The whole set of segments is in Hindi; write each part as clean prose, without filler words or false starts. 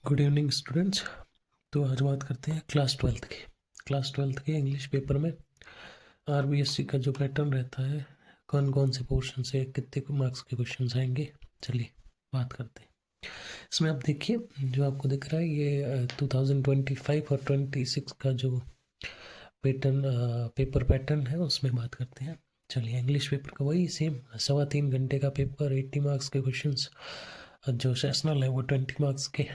Good evening students. तो आज बात करते हैं क्लास ट्वेल्थ के इंग्लिश पेपर में आरबीएससी का जो पैटर्न रहता है, कौन कौन से पोर्शन से कितने मार्क्स के क्वेश्चन आएंगे। चलिए बात करते हैं। इसमें आप देखिए, जो आपको दिख रहा है ये 2025 और 26 का जो पेपर पैटर्न है उसमें बात करते हैं। चलिए, इंग्लिश पेपर का वही सेम 3.25 घंटे का पेपर, 80 मार्क्स के क्वेश्चंस। जो सेशनल है वो 20 मार्क्स के।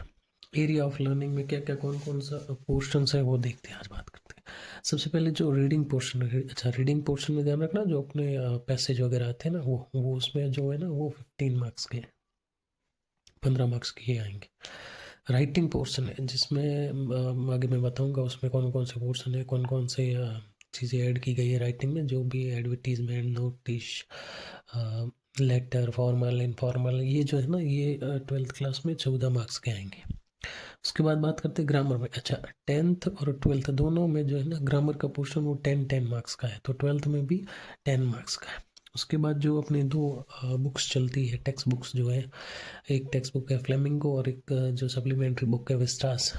एरिया ऑफ लर्निंग में क्या क्या कौन कौन सा पोर्शन है वो देखते हैं, आज बात करते हैं। सबसे पहले जो रीडिंग पोर्शन है, अच्छा रीडिंग पोर्शन में ध्यान रखना, जो अपने पैसेज वगैरह आते हैं ना, वो उसमें जो है ना वो 15 मार्क्स के, 15 मार्क्स के ये आएंगे। राइटिंग पोर्शन है जिसमें आगे मैं बताऊंगा उसमें कौन कौन से पोर्शन है, कौन कौन से चीज़ें ऐड की गई है राइटिंग में, जो भी advertisement, notice, letter, formal, informal, ये जो है ना ये 12th क्लास में 14 मार्क्स के आएंगे। उसके बाद बात करते हैं ग्रामर में। अच्छा, 10th और 12th दोनों में जो है ना ग्रामर का पोर्शन वो 10 मार्क्स का है, तो 12th में भी 10 मार्क्स का है। उसके बाद जो अपनी दो बुक्स चलती है, टेक्स्ट बुक्स जो है, एक टेक्स्ट बुक है फ्लेमिंगो और एक जो सप्लीमेंट्री बुक है विस्टास।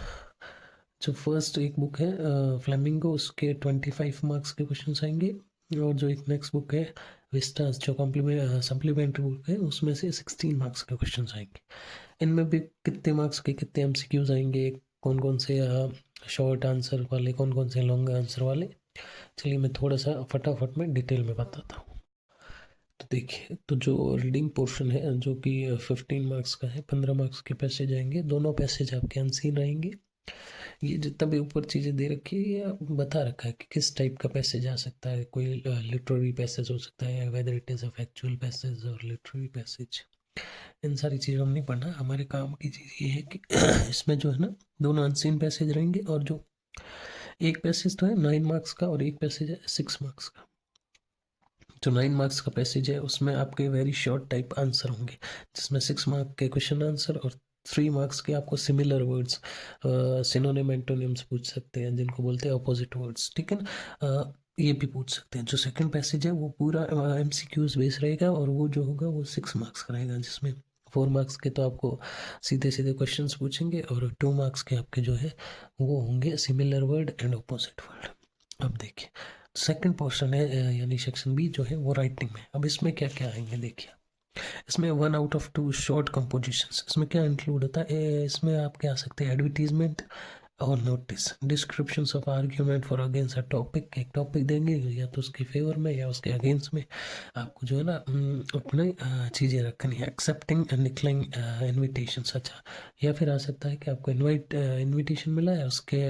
जो फर्स्ट एक बुक है फ्लेमिंगो, उसके 25 मार्क्स के क्वेश्चन आएंगे, और जो एक नेक्स्ट बुक है विस्टास जो सप्लीमेंट्री बुक है, उसमें से 16 मार्क्स के क्वेश्चन आएंगे। इनमें भी कितने मार्क्स के कितने एमसीक्यूज आएंगे, कौन कौन से शॉर्ट आंसर वाले, कौन कौन से लॉन्ग आंसर वाले, चलिए मैं थोड़ा सा फटाफट में डिटेल में बताता हूँ। तो देखिए, तो जो रीडिंग पोर्शन है जो कि 15 मार्क्स का है, 15 मार्क्स के पैसेज आएंगे, दोनों पैसेज आपके अनसीन रहेंगे। ये जितना भी ऊपर चीज़ें दे रखी है ये बता रखा है कि किस टाइप का पैसेज आ सकता है। कोई लिटरेरी पैसेज हो सकता है, whether it is a factual passage और लिटरेरी पैसेज। इन सारी चीज़ों हम नहीं पढ़ना, हमारे काम की चीज़ ये है कि इसमें जो है ना दोनों अनसीन पैसेज रहेंगे, और जो एक पैसेज तो है 9 मार्क्स का और एक पैसेज है 6 मार्क्स का। जो 9 मार्क्स का पैसेज है उसमें आपके वेरी शॉर्ट टाइप आंसर होंगे, जिसमें 6 मार्क के क्वेश्चन आंसर और 3 मार्क्स के आपको सिमिलर वर्ड्स, सिनोनिम एंटोनिम्स पूछ सकते हैं, जिनको बोलते हैं अपोजिट वर्ड्स, ठीक है ना। ये भी पूछ सकते हैं। जो सेकंड पैसेज है वो पूरा एमसीक्यूज बेस रहेगा, और वो जो होगा वो 6 मार्क्स का रहेगा, जिसमें 4 मार्क्स के तो आपको सीधे सीधे क्वेश्चंस पूछेंगे, और 2 मार्क्स के आपके जो है वो होंगे similar word and opposite word. अब देखिए, सेकंड पोर्शन है यानी सेक्शन बी जो है वो राइटिंग में। अब इसमें क्या क्या आएंगे देखिए, इसमें 1 आउट ऑफ 2 शॉर्ट कंपोजिशंस, इसमें क्या इंक्लूड होता है, इसमें आप क्या आ सकते हैं, एडवर्टीजमेंट और notice, descriptions of argument for against a topic. एक टॉपिक देंगे या तो उसके फेवर में या उसके अगेंस्ट में, आपको जो है ना अपने चीज़ें रखनी है। एक्सेप्टिंग एंड डिक्लाइनिंग इन्विटेशंस, अच्छा, या फिर आ सकता है कि आपको इन्विटेशन मिला है, उसके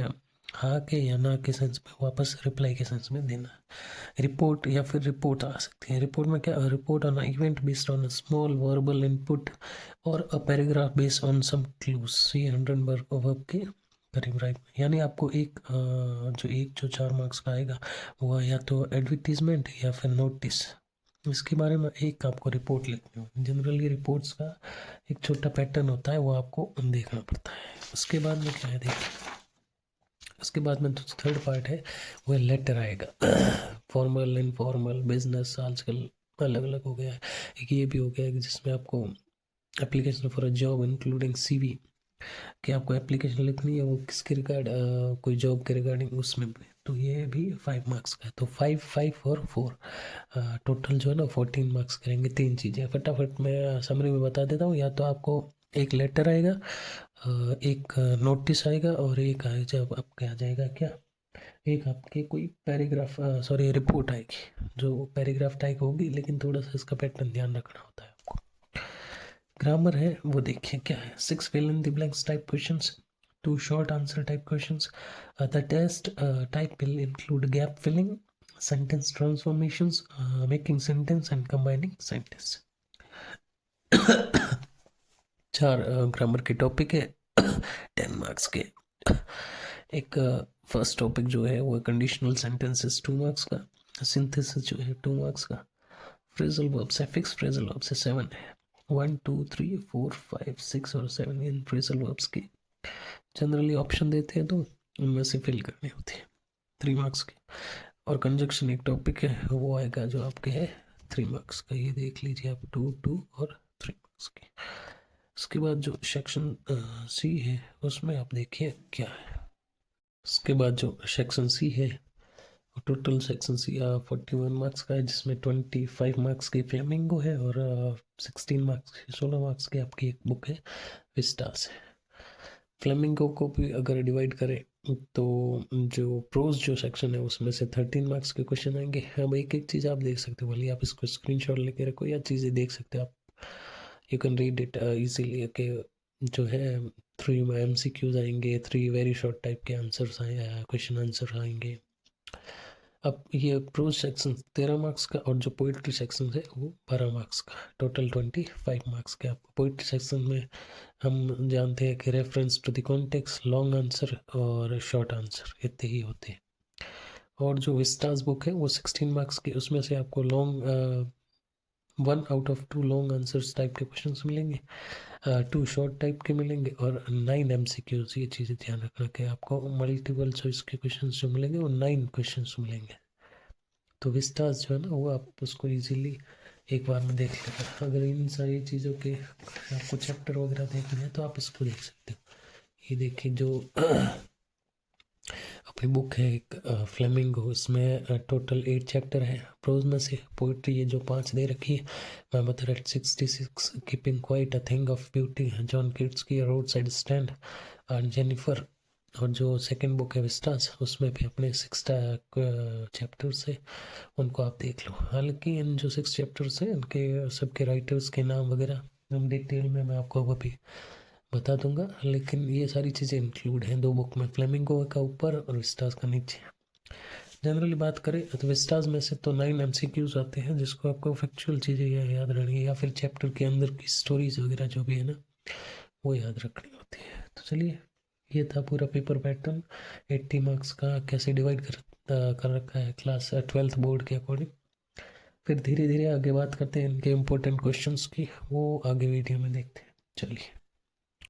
हाँ के या ना के सेंस में वापस रिप्लाई के सेंस में देना है। रिपोर्ट या फिर रिपोर्ट आ सकती है। रिपोर्ट में क्या, report on event based on a small verbal input और a paragraph based on some clues. ये 100 वर्ब के करीब राइट, यानी आपको जो 4 मार्क्स का आएगा वो या तो एडवर्टीजमेंट या फिर नोटिस, इसके बारे में एक आपको रिपोर्ट लिखनी होगी। जनरली रिपोर्ट्स का एक छोटा पैटर्न होता है, वो आपको देखना पड़ता है। उसके बाद में क्या है देखिए, उसके बाद में जो थर्ड पार्ट है वो लेटर आएगा। फॉर्मल, इनफॉर्मल, बिजनेस, आजकल अलग अलग हो गया है। एक ये भी हो गया है कि जिसमें आपको application for a job including CV, कि आपको एप्लीकेशन लिखनी है वो किसके रिगार्ड, कोई जॉब के रिगार्डिंग, उसमें भी। तो ये भी 5 मार्क्स का है, तो 5, 5 और 4 टोटल जो है ना 14 मार्क्स करेंगे। 3 चीज़ें फटाफट मैं समरी में बता देता हूँ। या तो आपको एक लेटर आएगा, एक नोटिस आएगा, और एक जब आपके आ जाएगा क्या, एक आपके कोई पैराग्राफ, सॉरी रिपोर्ट आएगी जो पैराग्राफ टाइप होगी, लेकिन थोड़ा सा इसका पैटर्न ध्यान रखना होता है आपको। ग्रामर है वो देखिए क्या है, 6 fill in the blanks type questions, 2 short answer type questions. The test type will include gap filling, sentence transformations, making sentence and combining sentence। 4 grammar के टॉपिक है, 10 मार्क्स के। एक फर्स्ट टॉपिक जो है वो कंडीशनल सेंटेंसेस, 2 मार्क्स का। सिंथेसिस जो है 2 मार्क्स का। फ्रेजल वर्ब्स है, फिक्स फ्रेजल वर्ब्स है 7 है। 1, 2, 3, 4, 5, 6 और 7 इन फ्रेजल वर्ब्स के जनरली ऑप्शन देते हैं, तो उनमें से फिल करने होते हैं, 3 मार्क्स के। और कंजक्शन एक टॉपिक है, वो आएगा जो आपके है 3 मार्क्स का। ये देख लीजिए आप, 2, 2 और 3 मार्क्स के। उसके बाद जो सेक्शन सी है उसमें आप देखिए क्या है। उसके बाद जो सेक्शन सी है, टोटल सेक्शन सी 41 मार्क्स का है, जिसमें 25 मार्क्स की फ्लेमिंगो है और 16 मार्क्स की आपकी एक बुक है विस्टास है। फ्लेमिंगो को भी अगर डिवाइड करें तो जो प्रोज जो सेक्शन है उसमें से 13 मार्क्स के क्वेश्चन आएंगे। अब एक एक चीज़ आप देख सकते हो, भले आप इसको स्क्रीनशॉट लेके रखो या चीज़ें देख सकते हो आप, you can read it easily. Okay, जो है 3 MCQs आएंगे, 3 वेरी शॉर्ट टाइप के आंसर्स आए, क्वेश्चन आंसर आएंगे। अब ये प्रोज सेक्शन 13 मार्क्स का और जो पोइट्री सेक्शन है वो 12 मार्क्स का, टोटल 25 मार्क्स के। आपको पोइट्री सेक्शन में हम जानते हैं कि reference to the context, long answer और शॉर्ट आंसर इतने ही होते हैं। और जो विस्टास बुक है वो 16 मार्क्स की, उसमें से आपको long 1 out of 2 long answers type के क्वेश्चन मिलेंगे, 2 शॉर्ट टाइप के मिलेंगे और 9 MCQs। ये चीज़ें ध्यान रखना कि आपको मल्टीपल चॉइस के क्वेश्चन जो मिलेंगे वो 9 क्वेश्चन मिलेंगे। तो विस्टास जो है ना वो आप उसको इजीली एक बार में देख लेना। अगर इन सारी चीज़ों के आपको चैप्टर वगैरह देखने हैं तो आप इसको देख सकते हो। ये देखिए जो अपनी बुक है एक फ्लेमिंगो, इसमें टोटल 8 चैप्टर है। प्रोज में से पोइट्री ये जो 5 दे रखी है, my mother eight 66, keeping quiet, a thing of beauty, John Keats की रोड साइड स्टैंड और जेनिफर। और जो सेकंड बुक है विस्टास उसमें भी अपने 6 चैप्टर्स है, उनको आप देख लो। हालांकि इन जो 6 चैप्टर्स हैं इनके सबके राइटर्स के नाम वगैरह हम डिटेल में मैं आपको अभी बता दूंगा, लेकिन ये सारी चीज़ें इंक्लूड हैं 2 बुक में, फ्लेमिंगो का ऊपर और विस्टास का नीचे। जनरली बात करें तो विस्टास में से तो 9 MCQs आते हैं, जिसको आपको फैक्चुअल चीज़ें याद रहनी है या फिर चैप्टर के अंदर की स्टोरीज वगैरह जो भी है ना वो याद रखनी होती है। तो चलिए, ये था पूरा पेपर पैटर्न 80 मार्क्स का, कैसे डिवाइड कर रखा है क्लास 12th बोर्ड के अकॉर्डिंग। फिर धीरे धीरे आगे बात करते हैं इनके इम्पोर्टेंट क्वेश्चंस की, वो आगे वीडियो में देखते हैं। चलिए।